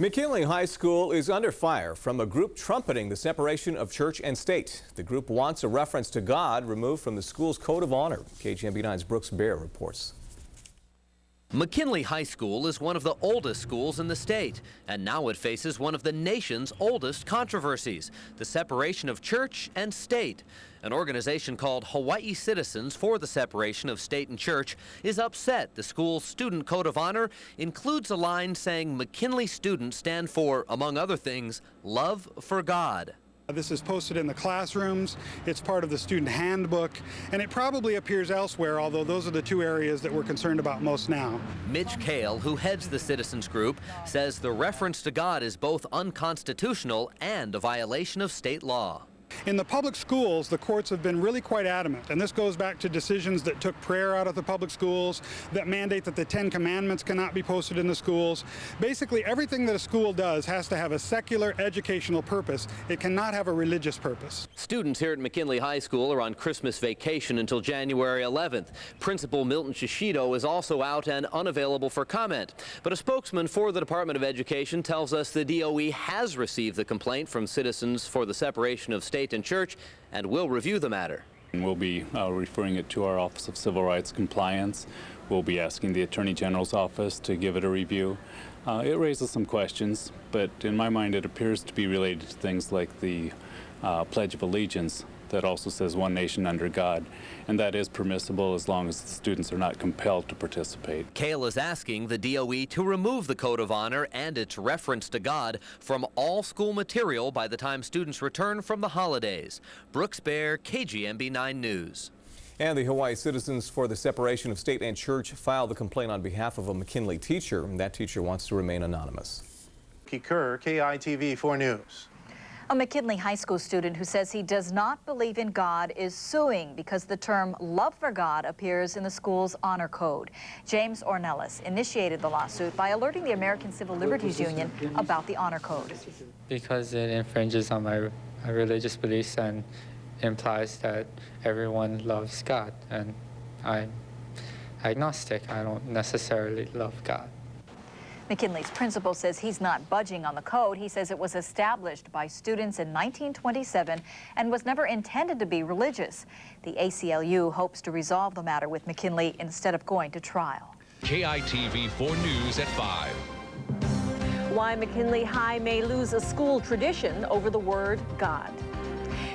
McKinley High School is under fire from a group trumpeting the separation of church and state. The group wants a reference to God removed from the school's code of honor. KGMB9's Brooks Bear reports. McKinley High School is one of the oldest schools in the state, and now it faces one of the nation's oldest controversies, the separation of church and state. An organization called Hawaii Citizens for the Separation of State and Church is upset the school's student code of honor includes a line saying McKinley students stand for, among other things, love for God. This is posted in the classrooms, it's part of the student handbook, and it probably appears elsewhere, although those are the two areas that we're concerned about most now. Mitch Kale, who heads the citizens group, says the reference to God is both unconstitutional and a violation of state law. In the public schools, the courts have been really quite adamant, and this goes back to decisions that took prayer out of the public schools, that mandate that the 10 Commandments cannot be posted in the schools. Basically, everything that a school does has to have a secular educational purpose. It cannot have a religious purpose. Students here at McKinley High School are on Christmas vacation until January 11th. Principal Milton Shishido is also out and unavailable for comment. But a spokesman for the Department of Education tells us the DOE has received the complaint from Citizens for the Separation of State and Church and will review the matter. We'll be referring it to our Office of Civil Rights Compliance. We'll be asking the Attorney General's office to give it a review. It raises some questions, but in my mind it appears to be related to things like the Pledge of Allegiance that also says one nation under God, and that is permissible as long as the students are not compelled to participate. Kale is asking the DOE to remove the Code of Honor and its reference to God from all school material by the time students return from the holidays. Brooks Bear, KGMB 9 News. And the Hawaii Citizens for the Separation of State and Church filed the complaint on behalf of a McKinley teacher. That teacher wants to remain anonymous. Kerr, KITV 4 News. A McKinley High School student who says he does not believe in God is suing because the term love for God appears in the school's honor code. James Ornelas initiated the lawsuit by alerting the American Civil Liberties Union about the honor code. Because it infringes on my religious beliefs and implies that everyone loves God, and I'm agnostic. I don't necessarily love God. McKinley's principal says he's not budging on the code. He says it was established by students in 1927 and was never intended to be religious. The ACLU hopes to resolve the matter with McKinley instead of going to trial. KITV 4 News at 5. Why McKinley High may lose a school tradition over the word God.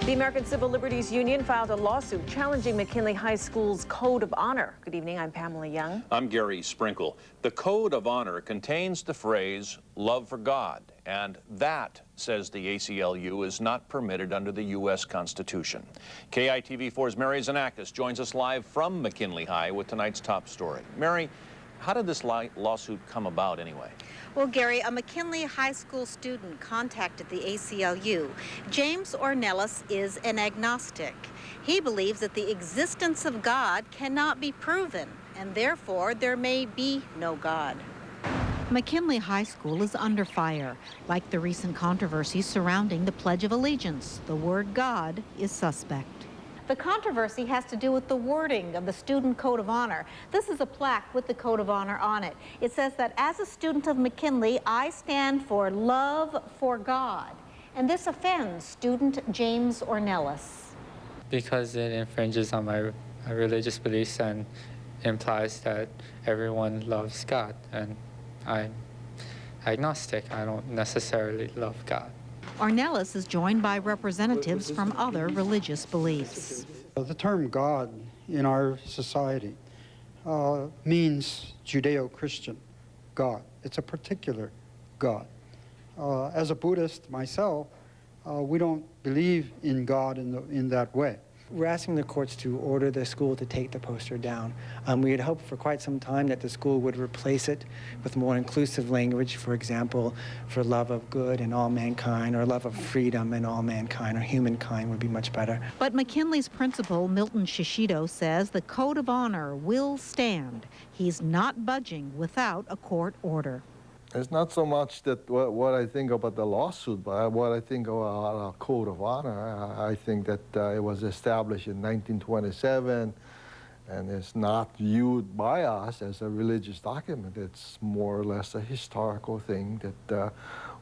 The American Civil Liberties Union filed a lawsuit challenging McKinley High School's Code of Honor. Good evening, I'm Pamela Young. I'm Gary Sprinkle. The Code of Honor contains the phrase, love for God, and that, says the ACLU, is not permitted under the U.S. Constitution. KITV4's Mary Zanakis joins us live from McKinley High with tonight's top story. Mary, how did this lawsuit come about anyway? Well, Gary, a McKinley High School student contacted the ACLU. James Ornelas is an agnostic. He believes that the existence of God cannot be proven, and therefore there may be no God. McKinley High School is under fire. Like the recent controversies surrounding the Pledge of Allegiance, the word God is suspect. The controversy has to do with the wording of the Student Code of Honor. This is a plaque with the Code of Honor on it. It says that as a student of McKinley, I stand for love for God. And this offends student James Ornelas. Because it infringes on my religious beliefs and implies that everyone loves God, and I'm agnostic. I don't necessarily love God. Ornelas is joined by representatives from other religious beliefs. The term God in our society means Judeo-Christian God. It's a particular God. As a Buddhist myself, we don't believe in God in that way. We're asking the courts to order the school to take the poster down. We had hoped for quite some time that the school would replace it with more inclusive language, for example, for love of good in all mankind, or love of freedom in all mankind, or humankind would be much better. But McKinley's principal, Milton Shishido, says the Code of Honor will stand. He's not budging without a court order. It's not so much that what I think about the lawsuit, but what I think about a Code of Honor. I think that it was established in 1927, and it's not viewed by us as a religious document. It's more or less a historical thing that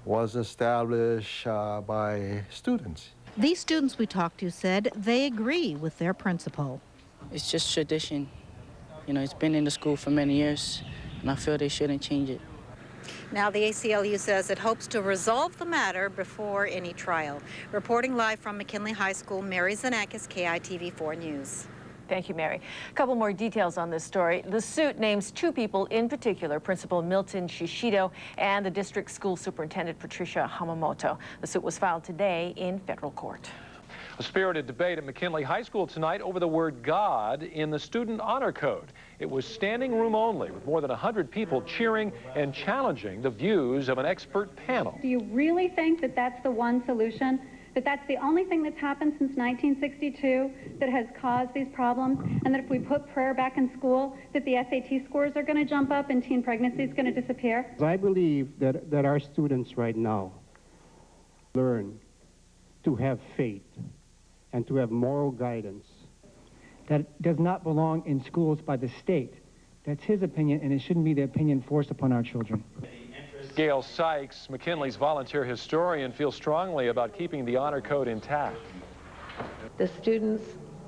was established by students. These students we talked to said they agree with their principal. It's just tradition. You know, it's been in the school for many years, and I feel they shouldn't change it. Now the ACLU says it hopes to resolve the matter before any trial. Reporting live from McKinley High School, Mary Zanakis, KITV4 News. Thank you, Mary. A couple more details on this story. The suit names two people in particular, Principal Milton Shishido and the district school superintendent Patricia Hamamoto. The suit was filed today in federal court. A spirited debate at McKinley High School tonight over the word God in the student honor code. It was standing room only, with more than 100 people cheering and challenging the views of an expert panel. Do you really think that that's the one solution? That that's the only thing that's happened since 1962 that has caused these problems, and that if we put prayer back in school, that the SAT scores are going to jump up and teen pregnancy is going to disappear? I believe that our students right now learn to have faith and to have moral guidance. That does not belong in schools by the state. That's his opinion, and it shouldn't be the opinion forced upon our children. Gail Sykes, McKinley's volunteer historian, feels strongly about keeping the honor code intact. The students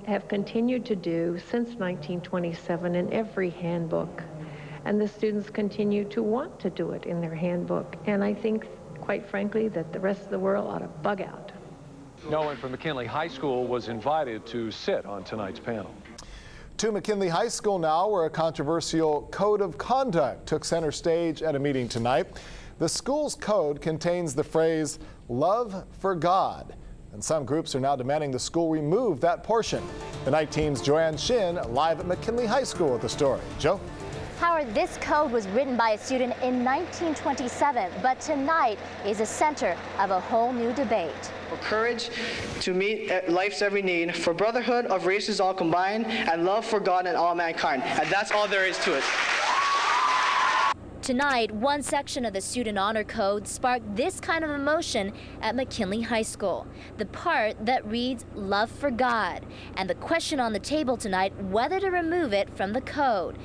have continued to do since 1927 in every handbook, and the students continue to want to do it in their handbook. And I think, quite frankly, that the rest of the world ought to bug out. No one from McKinley High School was invited to sit on tonight's panel. To McKinley High School now, where a controversial code of conduct took center stage at a meeting tonight. The school's code contains the phrase, "love for God," and some groups are now demanding the school remove that portion. The night team's Joanne Shin live at McKinley High School with the story. Joe? Howard, this code was written by a student in 1927, but tonight is a center of a whole new debate. For courage to meet life's every need, for brotherhood of races all combined, and love for God and all mankind. And that's all there is to it. Tonight, one section of the Student Honor Code sparked this kind of emotion at McKinley High School. The part that reads, "love for God," and the question on the table tonight, whether to remove it from the code.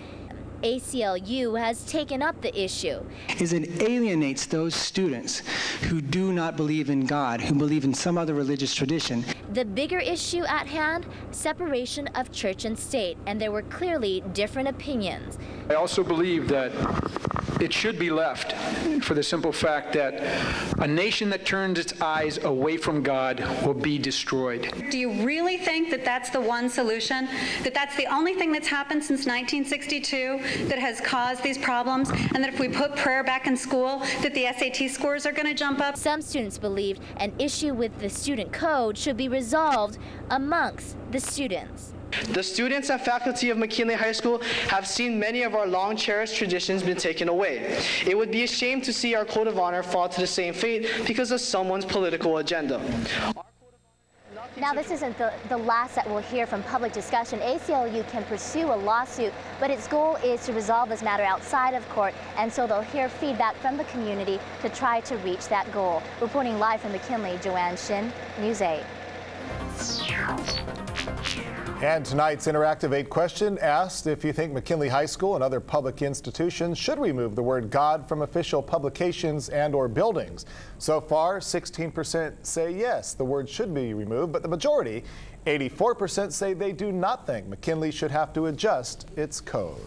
ACLU has taken up the issue. Is it alienates those students who do not believe in God, who believe in some other religious tradition. The bigger issue at hand, separation of church and state, and there were clearly different opinions. I also believe that it should be left for the simple fact that a nation that turns its eyes away from God will be destroyed. Do you really think that that's the one solution? That that's the only thing that's happened since 1962 that has caused these problems? And that if we put prayer back in school, that the SAT scores are going to jump up? Some students believed an issue with the student code should be resolved amongst the students. The students and faculty of McKinley High School have seen many of our long-cherished traditions been taken away. It would be a shame to see our code of honor fall to the same fate because of someone's political agenda. Now, this isn't the last that we'll hear from public discussion. ACLU can pursue a lawsuit, but its goal is to resolve this matter outside of court, and so they'll hear feedback from the community to try to reach that goal. Reporting live from McKinley, Joanne Shin, News 8. And tonight's Interactive 8 question asked if you think McKinley High School and other public institutions should remove the word God from official publications and/or buildings. So far, 16% say yes, the word should be removed, but the majority, 84%, say they do not think McKinley should have to adjust its code.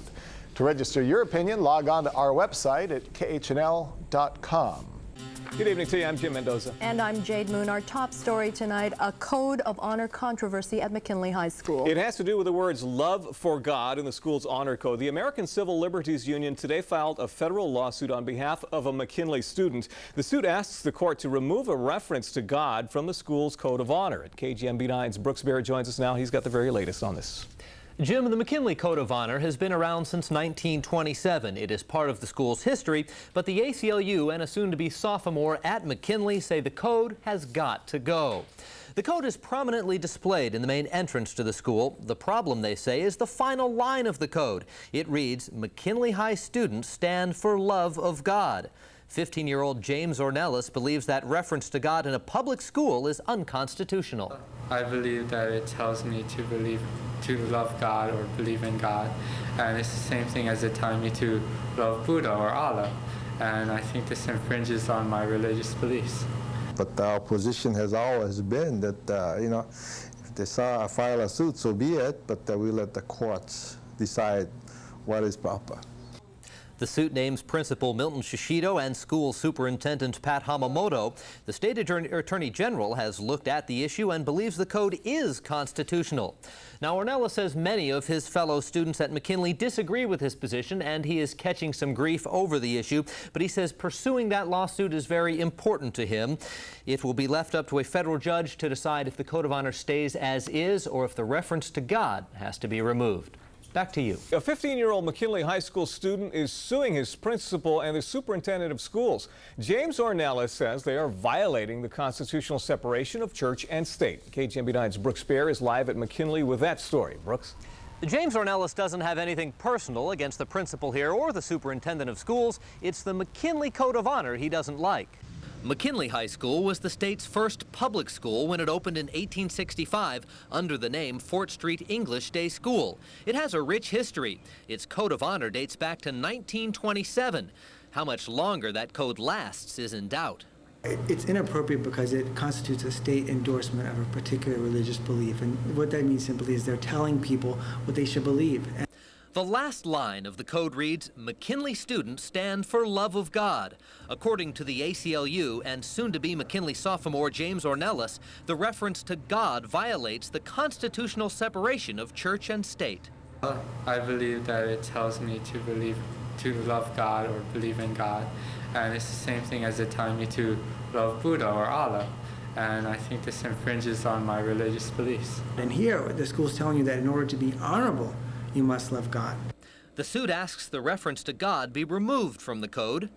To register your opinion, log on to our website at khnl.com. Good evening to you. I'm Jim Mendoza. And I'm Jade Moon. Our top story tonight, a code of honor controversy at McKinley High School. It has to do with the words love for God in the school's honor code. The American Civil Liberties Union today filed a federal lawsuit on behalf of a McKinley student. The suit asks the court to remove a reference to God from the school's code of honor. At KGMB9's Brooks Bear joins us now. He's got the very latest on this. Jim, the McKinley Code of Honor has been around since 1927. It is part of the school's history, but the ACLU and a soon-to-be sophomore at McKinley say the code has got to go. The code is prominently displayed in the main entrance to the school. The problem, they say, is the final line of the code. It reads, "McKinley High students stand for love of God." 15-year-old James Ornelas believes that reference to God in a public school is unconstitutional. I believe that it tells me to love God or believe in God. And it's the same thing as it telling me to love Buddha or Allah. And I think this infringes on my religious beliefs. But our position has always been that, you know, if they file a suit, so be it, but we let the courts decide what is proper. The suit names Principal Milton Shishido and School Superintendent Pat Hamamoto. The State Attorney General has looked at the issue and believes the code is constitutional. Now, Ornella says many of his fellow students at McKinley disagree with his position, and he is catching some grief over the issue. But he says pursuing that lawsuit is very important to him. It will be left up to a federal judge to decide if the Code of Honor stays as is or if the reference to God has to be removed. Back to you. A 15-year-old McKinley High School student is suing his principal and the superintendent of schools. James Ornelas says they are violating the constitutional separation of church and state. KGMB9's Brooks Bear is live at McKinley with that story. Brooks? James Ornelas doesn't have anything personal against the principal here or the superintendent of schools. It's the McKinley Code of Honor he doesn't like. McKinley High School was the state's first public school when it opened in 1865 under the name Fort Street English Day School. It has a rich history. Its Code of Honor dates back to 1927. How much longer that code lasts is in doubt. It's inappropriate because it constitutes a state endorsement of a particular religious belief. And what that means simply is they're telling people what they should believe. The last line of the code reads, McKinley students stand for love of God. According to the ACLU and soon-to-be McKinley sophomore James Ornelas, the reference to God violates the constitutional separation of church and state. I believe that it tells me to love God or believe in God. And it's the same thing as it telling me to love Buddha or Allah. And I think this infringes on my religious beliefs. And here, the school's telling you that in order to be honorable, you must love God. The suit asks the reference to God be removed from the code.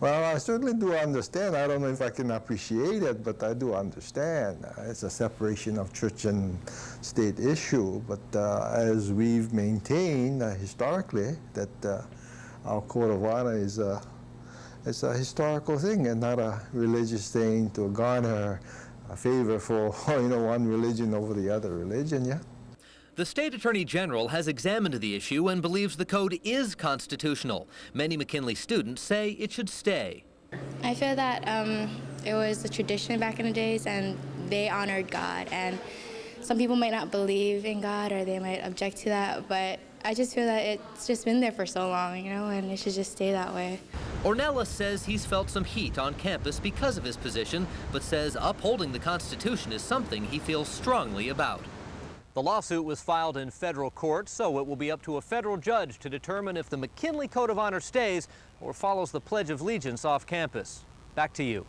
Well, I certainly do understand. I don't know if I can appreciate it, but I do understand. It's a separation of church and state issue. But as we've maintained historically, that our Code of Honor is it's a historical thing and not a religious thing to garner a favor for one religion over the other religion. Yeah. The State Attorney General has examined the issue and believes the code is constitutional. Many McKinley students say it should stay. I feel that it was a tradition back in the days and they honored God. And some people might not believe in God or they might object to that, but I just feel that it's just been there for so long, and it should just stay that way. Ornelas says he's felt some heat on campus because of his position, but says upholding the Constitution is something he feels strongly about. The lawsuit was filed in federal court, so it will be up to a federal judge to determine if the McKinley Code of Honor stays or follows the Pledge of Allegiance off campus. Back to you.